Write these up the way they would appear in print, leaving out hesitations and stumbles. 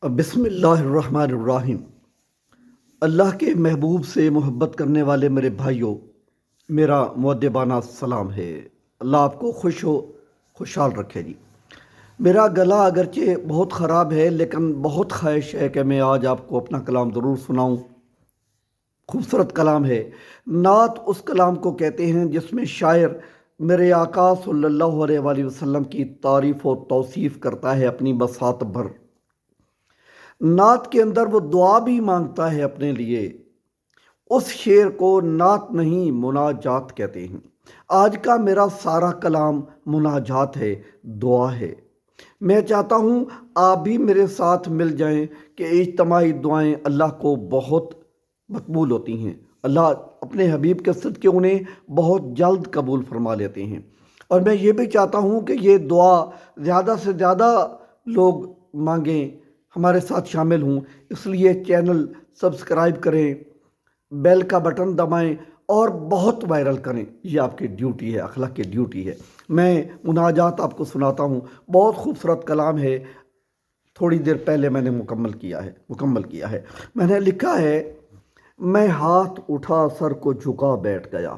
بسم اللہ الرحمن الرحیم۔ اللہ کے محبوب سے محبت کرنے والے میرے بھائیوں، میرا مؤدبانہ سلام ہے۔ اللہ آپ کو خوشحال رکھے جی۔ میرا گلا اگرچہ بہت خراب ہے لیکن بہت خواہش ہے کہ میں آج آپ کو اپنا کلام ضرور سناؤں۔ خوبصورت کلام ہے۔ نعت اس کلام کو کہتے ہیں جس میں شاعر میرے آقا صلی اللہ علیہ وآلہ وسلم کی تعریف و توصیف کرتا ہے اپنی بساط بھر۔ نعت کے اندر وہ دعا بھی مانگتا ہے اپنے لیے۔ اس شعر کو نعت نہیں مناجات کہتے ہیں۔ آج کا میرا سارا کلام مناجات ہے، دعا ہے۔ میں چاہتا ہوں آپ بھی میرے ساتھ مل جائیں کہ اجتماعی دعائیں اللہ کو بہت مقبول ہوتی ہیں۔ اللہ اپنے حبیب کے صدقے انہیں بہت جلد قبول فرما لیتے ہیں۔ اور میں یہ بھی چاہتا ہوں کہ یہ دعا زیادہ سے زیادہ لوگ مانگیں، ہمارے ساتھ شامل ہوں۔ اس لیے چینل سبسکرائب کریں، بیل کا بٹن دبائیں اور بہت وائرل کریں۔ یہ آپ کی ڈیوٹی ہے، اخلاق کی ڈیوٹی ہے۔ میں مناجات آپ کو سناتا ہوں۔ بہت خوبصورت کلام ہے، تھوڑی دیر پہلے میں نے مکمل کیا ہے۔ میں نے لکھا ہے، میں ہاتھ اٹھا سر کو جھکا بیٹھ گیا۔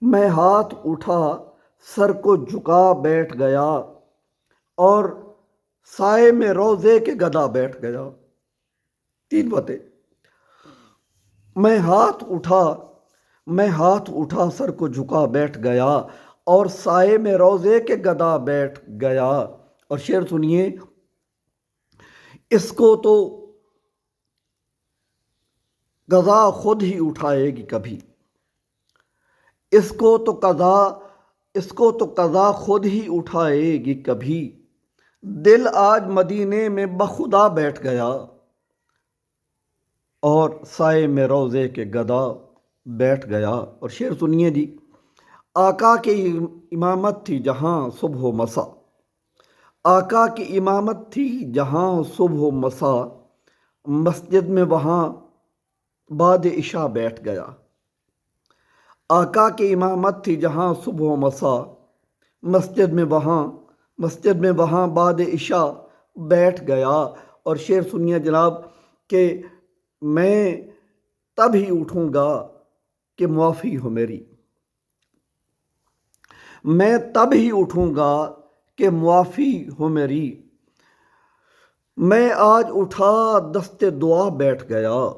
میں ہاتھ اٹھا سر کو جھکا بیٹھ گیا اور سائے میں روزے کے گدا بیٹھ گیا۔ تین باتیں۔ میں ہاتھ اٹھا سر کو جھکا بیٹھ گیا اور سائے میں روزے کے گدا بیٹھ گیا۔ اور شعر سنیے، اس کو تو قضا خود ہی اٹھائے گی کبھی۔ اس کو تو قضا خود ہی اٹھائے گی کبھی۔ دل آج مدینے میں بخدا بیٹھ گیا اور سائے میں روزے کے گدا بیٹھ گیا۔ اور شعر سنیے جی، آقا کی امامت تھی جہاں صبح و مسا۔ آقا کی امامت تھی جہاں صبح و مسا، مسجد میں وہاں بعد عشاء بیٹھ گیا۔ آقا کی امامت تھی جہاں صبح و مسا، مسجد میں وہاں بعد عشاء بیٹھ گیا۔ اور شعر سنیے جناب کہ میں تب ہی اٹھوں گا کہ معافی ہو میری۔ میں تب ہی اٹھوں گا کہ معافی ہو میری۔ میں آج اٹھا دست دعا بیٹھ گیا۔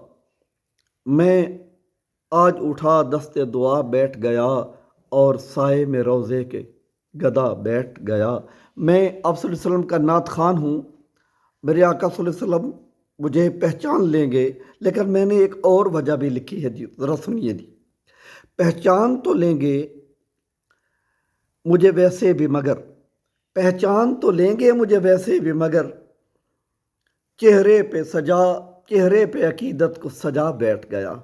میں آج اٹھا دست دعا بیٹھ گیا اور سائے میں روزے کے گدا بیٹھ گیا۔ میں آپ صلی اللہ علیہ وسلم کا نعت خوان ہوں۔ میرے آقا صلی اللہ علیہ وسلم مجھے پہچان لیں گے، لیکن میں نے ایک اور وجہ بھی لکھی ہے جی، ذرا سنیے جی۔ پہچان تو لیں گے مجھے ویسے بھی مگر، پہچان تو لیں گے مجھے ویسے بھی مگر، چہرے پہ عقیدت کو سجا بیٹھ گیا۔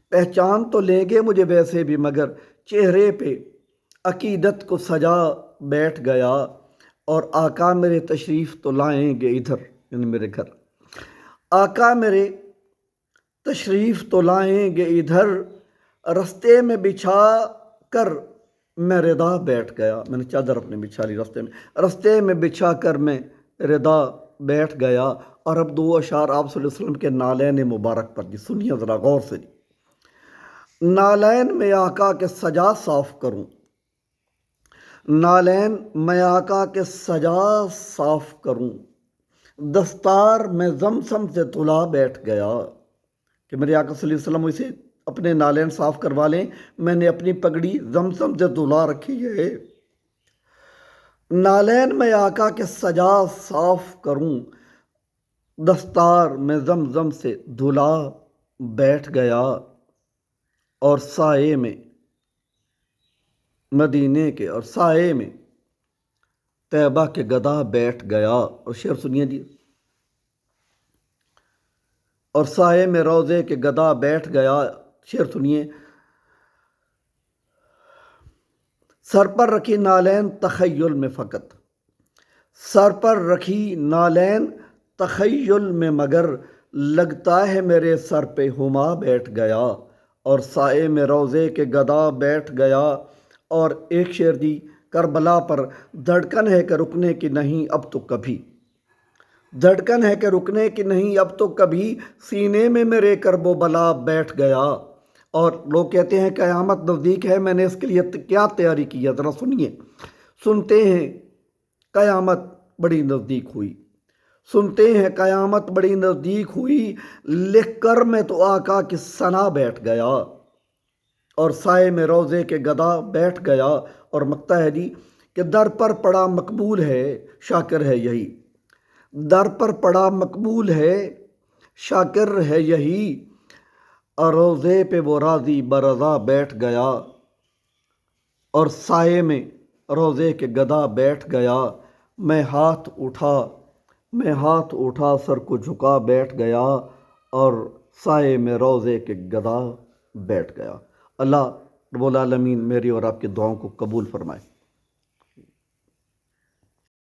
پہچان تو لیں گے مجھے ویسے بھی مگر، چہرے پہ عقیدت کو سجا بیٹھ گیا۔ اور آقا میرے تشریف تو لائیں گے ادھر، یعنی میرے گھر۔ آقا میرے تشریف تو لائیں گے ادھر، رستے میں بچھا کر میں ردا بیٹھ گیا۔ میں نے چادر اپنے بچھا لی رستے میں بچھا کر میں ردا بیٹھ گیا۔ اور اب دو اشعار آپ صلی اللہ علیہ وسلم کے نالین مبارک پر جی، سنیے ذرا غور سے جی۔ نالین میں آقا کے سجا صاف کروں، نالین میں آقا کے سجا صاف کروں، دستار میں زمزم سے دھلا بیٹھ گیا۔ کہ میرے آقا صلی اللہ علیہ وسلم اسے اپنے نالین صاف کروا لیں، میں نے اپنی پگڑی زمزم سے دھلا رکھی ہے۔ نالین میں آقا کے سجا صاف کروں، دستار میں زمزم سے دھلا بیٹھ گیا اور سائے میں مدینے کے اور سائے میں طیبہ کے گدا بیٹھ گیا۔ اور شعر سنیے جی، اور سائے میں روزے کے گدا بیٹھ گیا۔ شعر سنیے، سر پر رکھی نالین تخیل میں فقط، سر پر رکھی نالین تخیل میں مگر، لگتا ہے میرے سر پہ ہما بیٹھ گیا اور سائے میں روزے کے گدا بیٹھ گیا۔ اور ایک شعر جی، کربلا پر دھڑکن ہے کہ رکنے کی نہیں اب تو کبھی، دھڑکن ہے کہ رکنے کی نہیں، اب تو کبھی سینے میں میرے کرب و بلا بیٹھ گیا۔ اور لوگ کہتے ہیں قیامت نزدیک ہے، میں نے اس کے لیے کیا تیاری کی ہے، ذرا سنیے۔ سنتے ہیں قیامت بڑی نزدیک ہوئی، سنتے ہیں قیامت بڑی نزدیک ہوئی، لکھ کر میں تو آقا کی ثنا بیٹھ گیا، اور سائے میں روضے کے گدا بیٹھ گیا۔ اور مقطع ہے جی کہ در پر پڑا مقبول ہے شاکر ہے یہی، در پر پڑا مقبول ہے شاکر ہے یہی، اور روضے پہ وہ راضی برضا بیٹھ گیا، اور سائے میں روضے کے گدا بیٹھ گیا۔ میں ہاتھ اٹھا سر کو جھکا بیٹھ گیا، اور سائے میں روضے کے گدا بیٹھ گیا۔ اللہ رب العالمین میری اور آپ کی دعاؤں کو قبول فرمائے۔